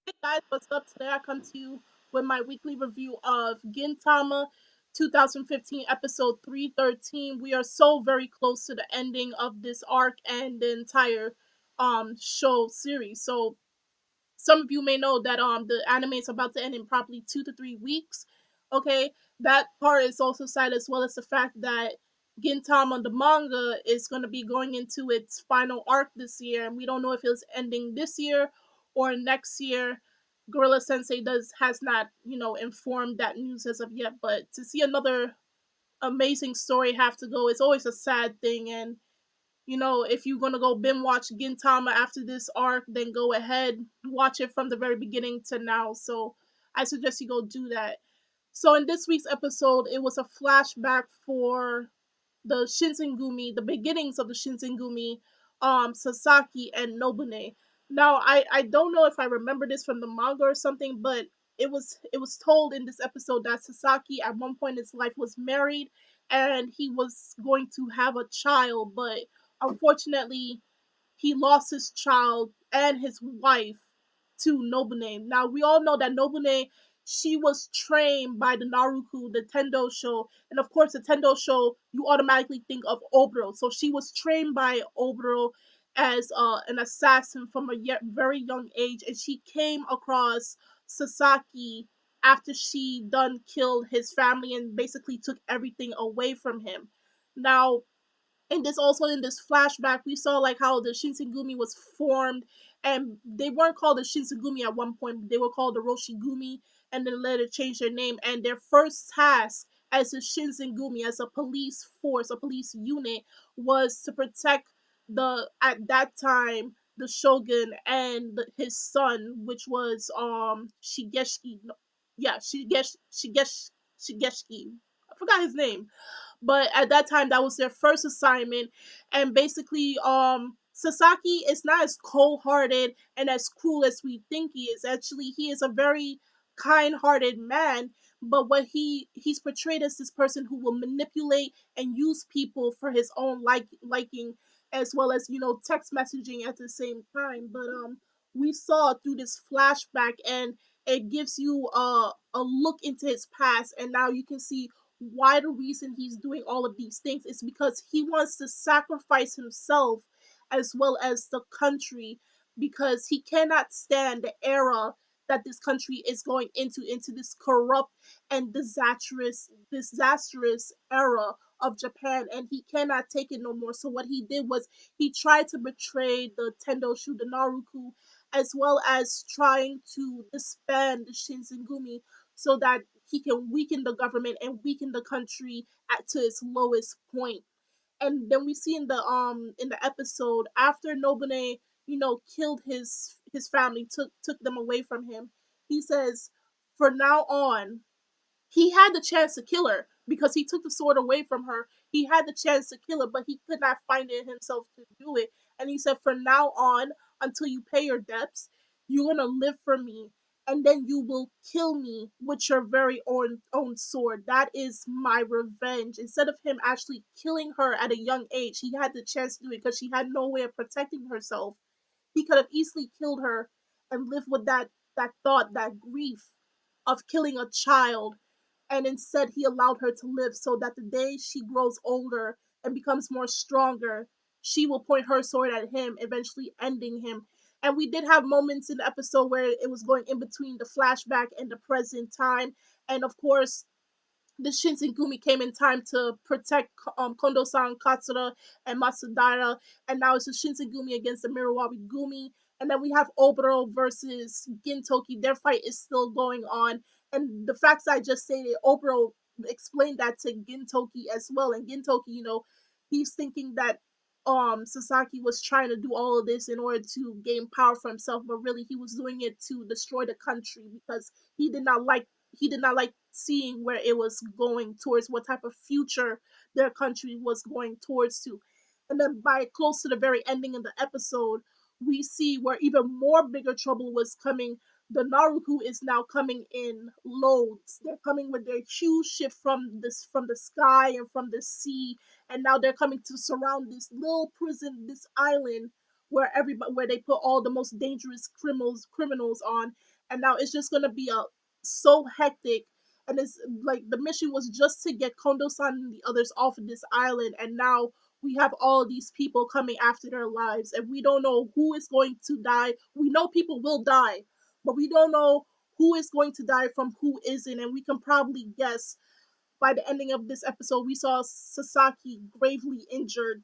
Hey guys, what's up? Today I come to you with my weekly review of Gintama 2015 episode 313. We are so very close to the ending of this arc and the entire show series. So some of you may know that the anime is about to end in probably 2 to 3 weeks. Okay, that part is also sad, as well as the fact that Gintama the manga is going to be going into its final arc this year, and we don't know if it's ending this year or next year. Gorilla Sensei does has not informed that news as of yet, but to see another amazing story have to go, it's always a sad thing. And if you're gonna go binge watch Gintama after this arc, then go ahead, watch it from the very beginning to now. So I suggest you go do that. So in this week's episode, it was a flashback for the Shinsengumi, the beginnings of the Shinsengumi, Sasaki and Nobune. Now I don't know if I remember this from the manga or something, but it was told in this episode that Sasaki at one point in his life was married and he was going to have a child, but unfortunately he lost his child and his wife to Nobune. Now we all know that Nobune, she was trained by the Naruku, the Tendo show, and of course the Tendo show you automatically think of Obro. So she was trained by Obro as an assassin from a very young age, and she came across Sasaki after she done killed his family and basically took everything away from him. Now and this also in this flashback we saw like how the Shinsengumi was formed, and they weren't called the Shinsengumi at one point, they were called the Roshigumi, and then later changed their name. And their first task as a Shinsengumi, as a police force, a police unit, was to protect the at that time the shogun and his son, which was Shigeshiki. No, yeah, Shigeshiki. I forgot his name, but at that time that was their first assignment. And basically Sasaki is not as cold-hearted and as cruel as we think he is. Actually, he is a very kind-hearted man, but what he's portrayed as this person who will manipulate and use people for his own liking, as well as text messaging at the same time. But we saw through this flashback, and it gives you a look into his past, and now you can see why the reason he's doing all of these things is because he wants to sacrifice himself as well as the country, because he cannot stand the era that this country is going into this corrupt and disastrous era of Japan, and he cannot take it no more. So what he did was he tried to betray the Tendoshu, the Naruku, as well as trying to disband the Shinsengumi so that he can weaken the government and weaken the country to its lowest point. And then we see in the episode after Nobune, killed his family, took them away from him. He says, "For now on, he had the chance to kill her because he took the sword away from her. He had the chance to kill her, but he could not find it himself to do it. And he said, from now on, until you pay your debts, you're going to live for me. And then you will kill me with your very own sword. That is my revenge." Instead of him actually killing her at a young age, he had the chance to do it because she had no way of protecting herself. He could have easily killed her and lived with that thought, that grief of killing a child, and instead he allowed her to live so that the day she grows older and becomes more stronger, she will point her sword at him, eventually ending him. And we did have moments in the episode where it was going in between the flashback and the present time. And of course, the Shinsengumi came in time to protect Kondo-san, Katsura, and Masudara, and now it's the Shinsengumi against the Mirawari Gumi. And then we have Oboro versus Gintoki. Their fight is still going on, and the facts I just stated, Oboro explained that to Gintoki as well. And Gintoki, he's thinking that Sasaki was trying to do all of this in order to gain power for himself, but really he was doing it to destroy the country because he did not like seeing where it was going towards, what type of future their country was going towards to. And then by close to the very ending of the episode, we see where even more bigger trouble was coming. The Naruku is now coming in loads. They're coming with their huge ship from the sky and from the sea, and now they're coming to surround this little prison, this island, where they put all the most dangerous criminals on, and now it's just gonna be a so hectic. And it's like the mission was just to get Kondo-san and the others off of this island, and now we have all these people coming after their lives, and we don't know who is going to die. We know people will die, but we don't know who is going to die from who isn't, and we can probably guess by the ending of this episode. We saw Sasaki gravely injured,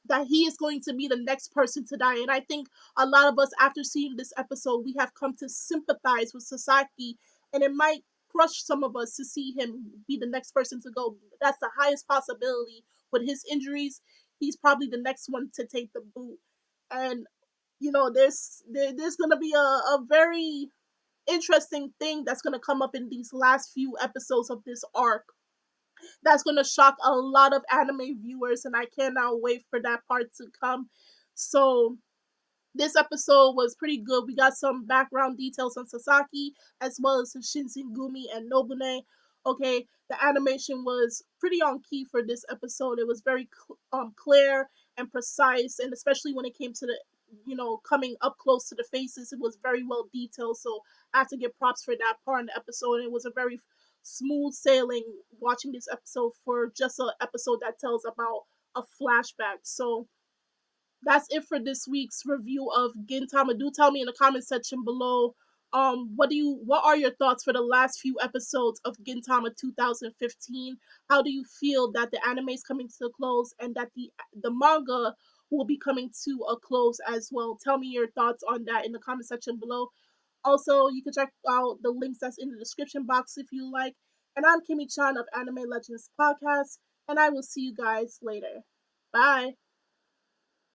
that he is going to be the next person to die. And I think a lot of us, after seeing this episode, we have come to sympathize with Sasaki, and it might crush some of us to see him be the next person to go. That's the highest possibility. With his injuries, he's probably the next one to take the boot. And there's gonna be a very interesting thing that's gonna come up in these last few episodes of this arc, that's going to shock a lot of anime viewers, and I cannot wait for that part to come. So this episode was pretty good. We got some background details on Sasaki as well as Shinsengumi and Nobune. Okay, the animation was pretty on key for this episode. It was very clear and precise, and especially when it came to the coming up close to the faces, it was very well detailed. So I have to give props for that part in the episode. It was a very smooth sailing watching this episode for just an episode that tells about a flashback. So that's it for this week's review of Gintama. Do tell me in the comment section below, what are your thoughts for the last few episodes of Gintama 2015? How do you feel that the anime is coming to a close and that the manga will be coming to a close as well? Tell me your thoughts on that in the comment section below. Also, you can check out the links that's in the description box if you like. And I'm Kimmy Chan of Anime Legends Podcast, and I will see you guys later. Bye.